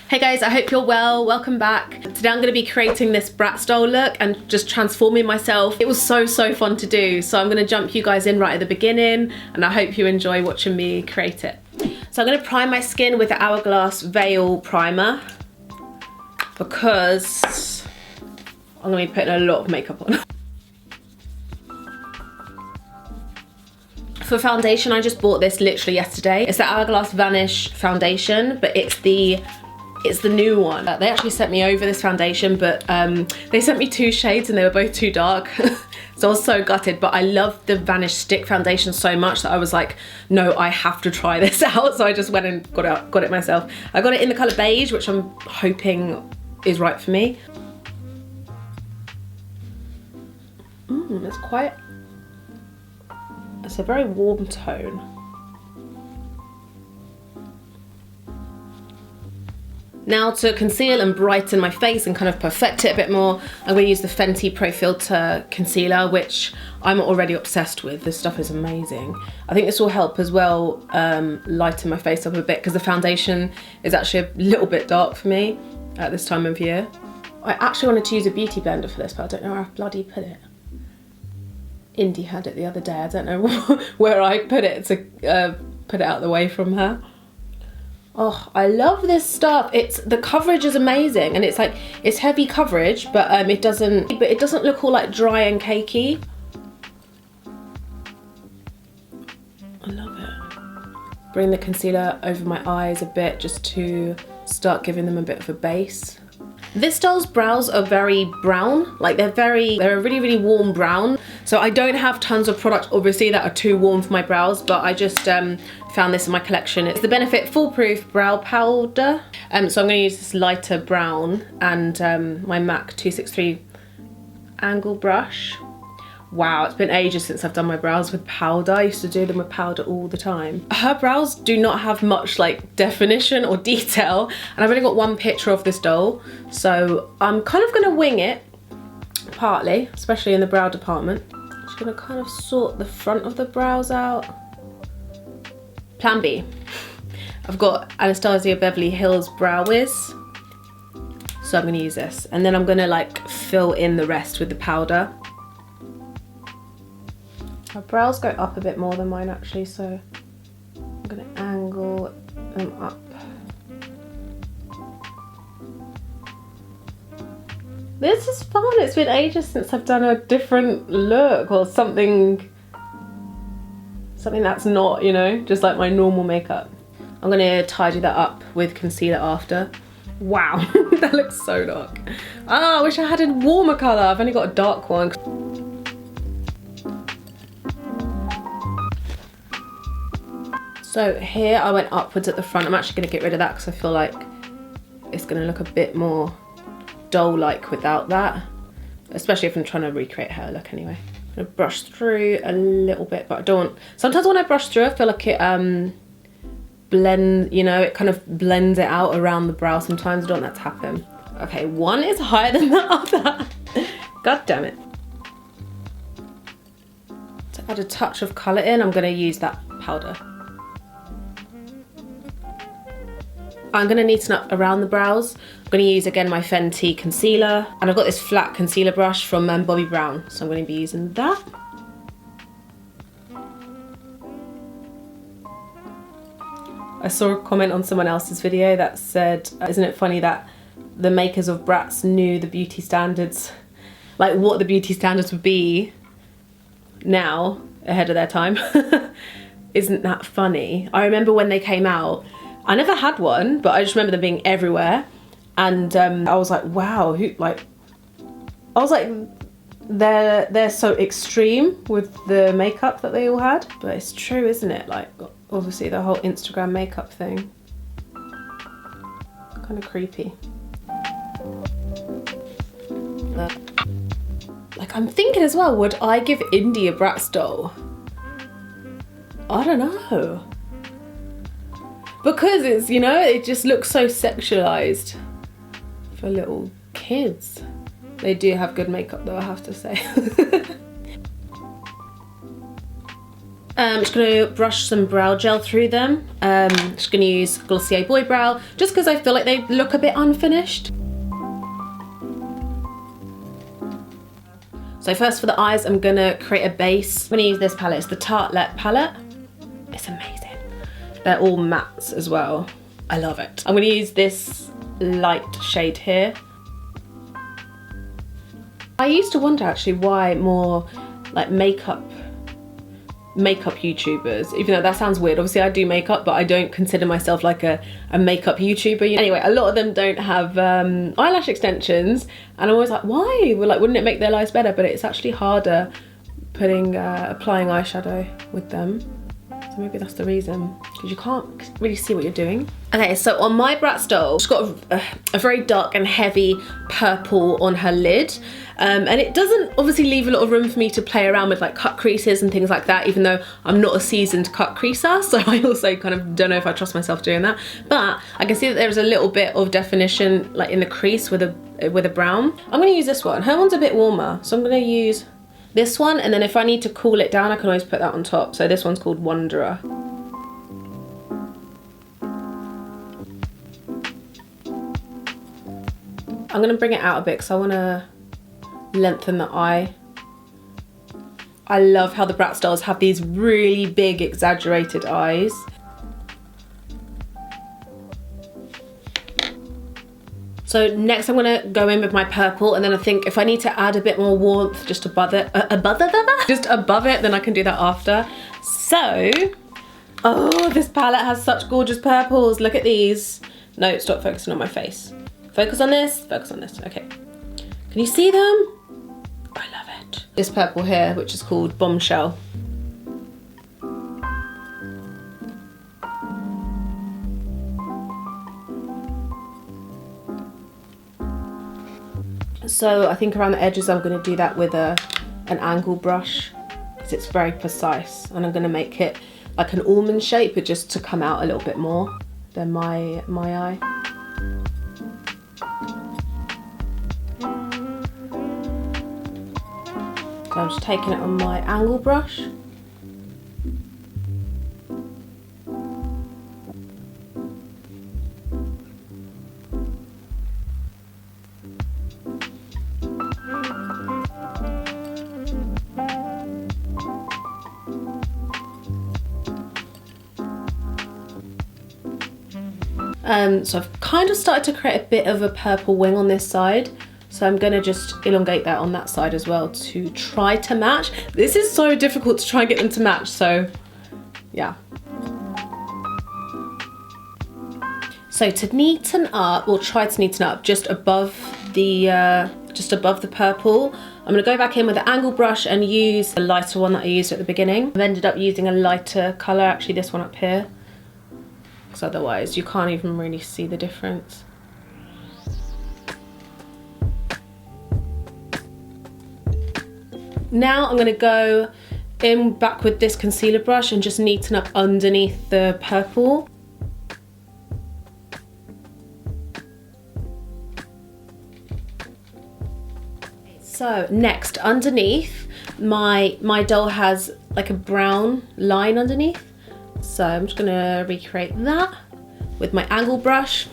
Hey guys, I hope you're well. Welcome back. Today I'm going to be creating this BRATZ Doll look and just transforming myself. It was so fun to do, so I'm going to jump you guys in right at the beginning and I hope you enjoy watching me create it. So I'm going to prime my skin with the Hourglass Veil primer because I'm going to be putting a lot of makeup on. For foundation, I just bought this literally yesterday. It's the Hourglass Vanish foundation, but it's the new one. They actually sent me over this foundation, but they sent me 2 shades and they were both too dark. So I was so gutted, but I love the Vanish stick foundation so much that I was like, no, I have to try this out. So I just went and got it myself. I got it in the color beige, which I'm hoping is right for me. It's a very warm tone. Now to conceal and brighten my face and kind of perfect it a bit more, I'm going to use the Fenty Pro Filtr concealer, which I'm already obsessed with. This stuff is amazing. I think this will help as well lighten my face up a bit because the foundation is actually a little bit dark for me at this time of year. I actually wanted to use a beauty blender for this, but I don't know where I bloody put it. Indy had it the other day. I don't know where I put it to put it out of the way from her. Oh, I love this stuff. The coverage is amazing, and it's heavy coverage, but it doesn't look all like dry and cakey. I love it. Bring the concealer over my eyes a bit just to start giving them a bit of a base. This doll's brows are very brown, like they're a really warm brown. So I don't have tons of products obviously that are too warm for my brows, but I just found this in my collection. It's the Benefit Foolproof Brow Powder. So I'm going to use this lighter brown and my MAC 263 angle brush. Wow, it's been ages since I've done my brows with powder. I used to do them with powder all the time. Her brows do not have much like definition or detail, and I've only got one picture of this doll, so I'm kind of gonna wing it, partly, especially in the brow department. I'm just gonna kind of sort the front of the brows out. Plan B. I've got Anastasia Beverly Hills Brow Wiz, so I'm gonna use this, and then I'm gonna like fill in the rest with the powder. Her brows go up a bit more than mine actually, so I'm gonna angle them up. This is fun. It's been ages since I've done a different look or something that's not, you know, just like my normal makeup. I'm gonna tidy that up with concealer after. Wow, that looks so dark. Ah, I wish I had a warmer color. I've only got a dark one. So here I went upwards at the front. I'm actually going to get rid of that because I feel like it's going to look a bit more doll-like without that. Especially if I'm trying to recreate her look anyway. I'm going to brush through a little bit, but I don't want... Sometimes when I brush through, I feel like it blends, you know, it kind of blends it out around the brow sometimes. I don't want that to happen. Okay, one is higher than the other. God damn it. To add a touch of colour in, I'm going to use that powder. I'm going to neaten up around the brows. I'm going to use again my Fenty concealer, and I've got this flat concealer brush from Bobbi Brown, so I'm going to be using that. I saw a comment on someone else's video that said, isn't it funny that the makers of BRATZ knew the beauty standards, like what the beauty standards would be now ahead of their time. Isn't that funny? I remember when they came out, I never had one, but I just remember them being everywhere, and I was like, wow, they're so extreme with the makeup that they all had. But it's true, isn't it? Like, obviously the whole Instagram makeup thing, kind of creepy. Like, I'm thinking as well, would I give Indy a BRATZ doll? I don't know. Because it's, you know, it just looks so sexualized for little kids. They do have good makeup though, I have to say. I'm just going to brush some brow gel through them. Just going to use Glossier Boy Brow, just because I feel like they look a bit unfinished. So first for the eyes, I'm going to create a base. I'm going to use this palette. It's the Tartlette Palette. It's amazing. They're all mattes as well. I love it. I'm going to use this light shade here. I used to wonder actually why more like makeup YouTubers, even though that sounds weird, obviously I do makeup, but I don't consider myself like a makeup YouTuber. Anyway, a lot of them don't have eyelash extensions, and I'm always like, why? Well, like, wouldn't it make their lives better? But it's actually harder applying eyeshadow with them. So maybe that's the reason, because you can't really see what you're doing. Okay, so on my BRATZ doll, she's got a very dark and heavy purple on her lid. And it doesn't obviously leave a lot of room for me to play around with like cut creases and things like that, even though I'm not a seasoned cut creaser, so I also kind of don't know if I trust myself doing that. But I can see that there's a little bit of definition like in the crease with a brown. I'm gonna use this one. Her one's a bit warmer, so I'm gonna use this one, and then if I need to cool it down, I can always put that on top. So this one's called Wanderer. I'm gonna bring it out a bit because I wanna lengthen the eye. I love how the BRATZ dolls have these really big exaggerated eyes. So next I'm gonna go in with my purple, and then I think if I need to add a bit more warmth just above it, then I can do that after. So, oh, this palette has such gorgeous purples. Look at these. No, stop focusing on my face. Focus on this, okay. Can you see them? I love it. This purple here, which is called Bombshell. So I think around the edges I'm going to do that with an angle brush, because it's very precise, and I'm going to make it like an almond shape, but just to come out a little bit more than my eye. So I'm just taking it on my angle brush. So I've kind of started to create a bit of a purple wing on this side. So I'm gonna just elongate that on that side as well to try to match. This is so difficult to try and get them to match, so yeah. So to neaten up, or try to neaten up just above the purple, I'm gonna go back in with the angle brush and use the lighter one that I used at the beginning. I've ended up using a lighter color, actually this one up here, because otherwise you can't even really see the difference. Now I'm going to go in back with this concealer brush and just neaten up underneath the purple. So next, underneath, my doll has like a brown line underneath. So I'm just going to recreate that with my angle brush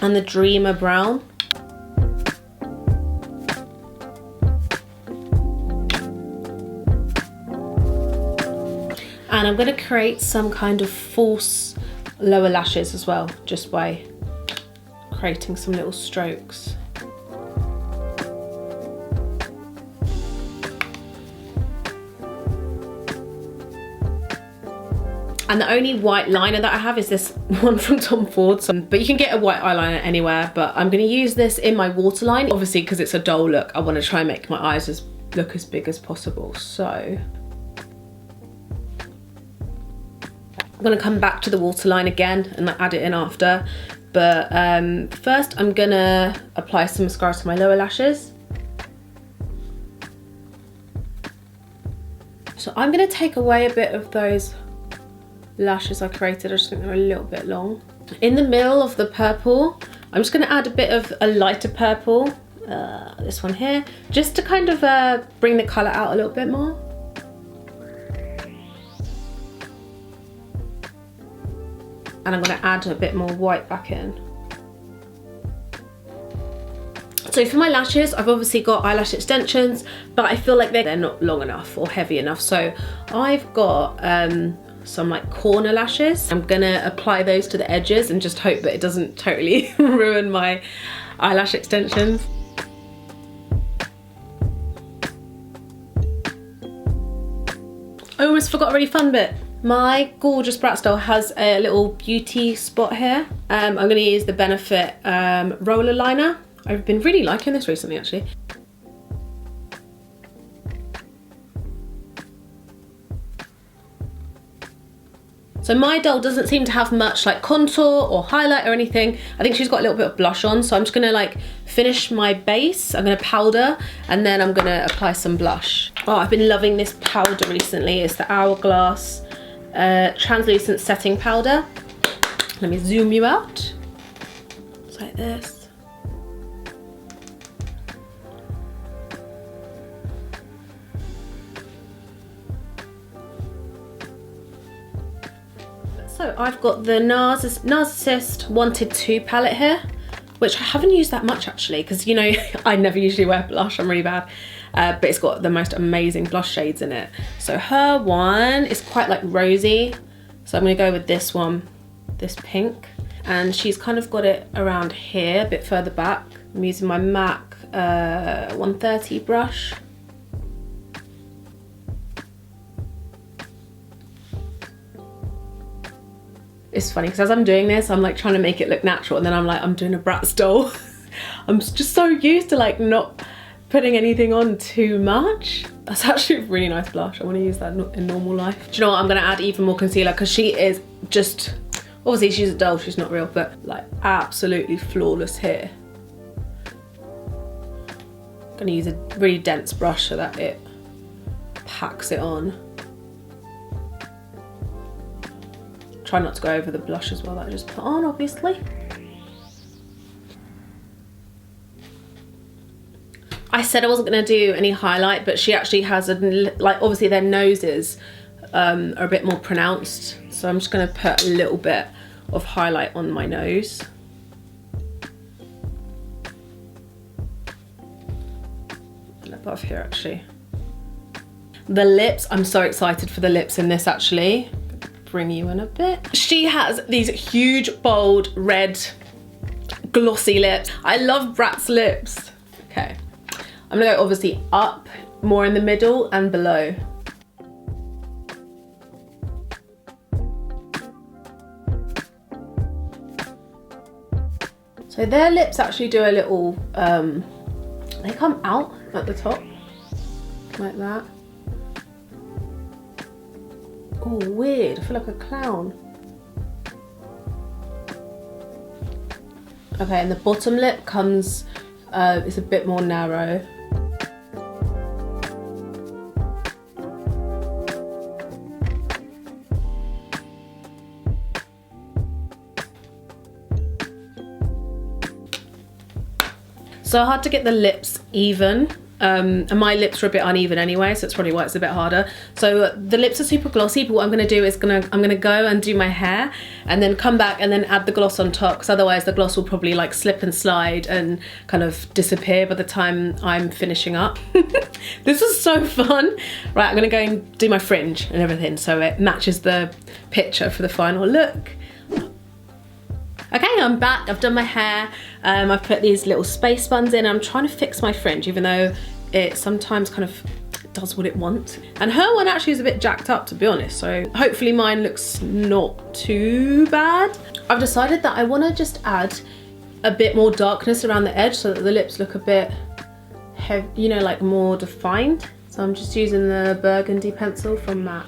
and the Dreamer Brown. And I'm going to create some kind of false lower lashes as well, just by creating some little strokes. And the only white liner that I have is this one from Tom Ford. But you can get a white eyeliner anywhere, but I'm going to use this in my waterline. Obviously, because it's a doll look, I want to try and make my eyes look as big as possible. So I'm going to come back to the waterline again and add it in after. But first I'm going to apply some mascara to my lower lashes. So I'm going to take away a bit of those lashes I created. I just think they're a little bit long. In the middle of the purple, I'm just going to add a bit of a lighter purple, this one here, just to kind of bring the colour out a little bit more. and I'm gonna add a bit more white back in. So for my lashes, I've obviously got eyelash extensions, but I feel like they're not long enough or heavy enough. So I've got some like corner lashes. I'm gonna apply those to the edges and just hope that it doesn't totally ruin my eyelash extensions. I almost forgot a really fun bit. My gorgeous BRATZ Doll has a little beauty spot here. I'm gonna use the Benefit roller liner. I've been really liking this recently, actually. So my doll doesn't seem to have much like contour or highlight or anything. I think she's got a little bit of blush on, so I'm just gonna like finish my base. I'm gonna powder and then I'm gonna apply some blush. Oh, I've been loving this powder recently. It's the Hourglass translucent setting powder. Let me zoom you out. It's like this. So I've got the NARS Narsissist Wanted To palette here, which I haven't used that much actually, because you know, I never usually wear blush, I'm really bad. But it's got the most amazing blush shades in it. So her one is quite like rosy. So I'm gonna go with this one, this pink. And she's kind of got it around here, a bit further back. I'm using my MAC 130 brush. It's funny because as I'm doing this, I'm like trying to make it look natural, and then I'm like, I'm doing a BRATZ Doll. I'm just so used to like not putting anything on too much. That's actually a really nice blush. I want to use that in normal life. Do you know what? I'm going to add even more concealer because she is just, obviously she's a doll, she's not real, but like absolutely flawless here. I'm going to use a really dense brush so that it packs it on. Try not to go over the blush as well that I just put on, obviously. I said I wasn't going to do any highlight, but she actually has a, like obviously their noses are a bit more pronounced. So I'm just going to put a little bit of highlight on my nose. And above here actually. The lips, I'm so excited for the lips in this actually. Bring you in a bit. She has these huge, bold, red, glossy lips. I love BRATZ lips. Okay, I'm gonna go obviously up, more in the middle and below. So their lips actually do a little, they come out at the top, like that. Oh, weird, I feel like a clown. Okay, and the bottom lip comes, it's a bit more narrow. So hard to get the lips even. And my lips are a bit uneven anyway, so it's probably why it's a bit harder. So the lips are super glossy, but what I'm gonna do is I'm gonna go and do my hair and then come back and then add the gloss on top, because otherwise the gloss will probably like slip and slide and kind of disappear by the time I'm finishing up. This is so fun. Right, I'm gonna go and do my fringe and everything so it matches the picture for the final look. Okay, I'm back, I've done my hair, I've put these little space buns in. I'm trying to fix my fringe, even though it sometimes kind of does what it wants. And her one actually is a bit jacked up, to be honest, so hopefully mine looks not too bad. I've decided that I want to just add a bit more darkness around the edge so that the lips look a bit heavy, you know, like more defined. So I'm just using the burgundy pencil from MAC.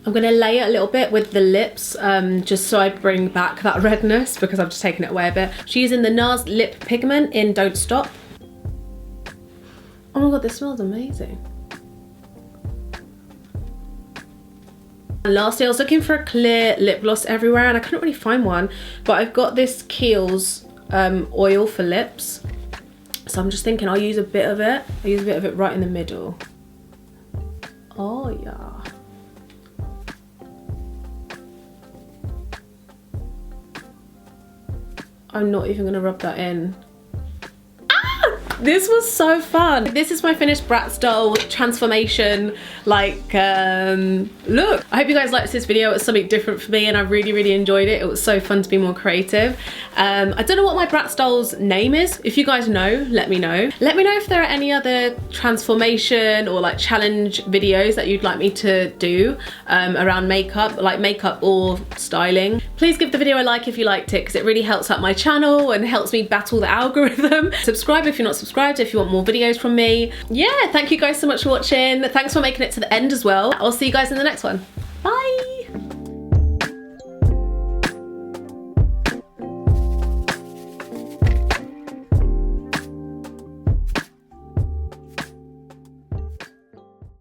I'm going to lay it a little bit with the lips, just so I bring back that redness, because I've just taken it away a bit. She's using the NARS Lip pigment in Don't Stop. Oh my god, this smells amazing. And lastly, I was looking for a clear lip gloss everywhere and I couldn't really find one, but I've got this Keihls oil for lips. So I'm just thinking I'll use a bit of it. I'll use a bit of it right in the middle. Oh yeah. I'm not even gonna rub that in. This was so fun. This is my finished BRATZ Doll transformation, like, look. I hope you guys liked this video. It was something different for me and I really, really enjoyed it. It was so fun to be more creative. I don't know what my BRATZ Doll's name is. If you guys know, let me know. Let me know if there are any other transformation or like challenge videos that you'd like me to do around makeup, like makeup or styling. Please give the video a like if you liked it, because it really helps out my channel and helps me battle the algorithm. Subscribe if you're not subscribed if you want more videos from me. Yeah, thank you guys so much for watching. Thanks for making it to the end as well. I'll see you guys in the next one.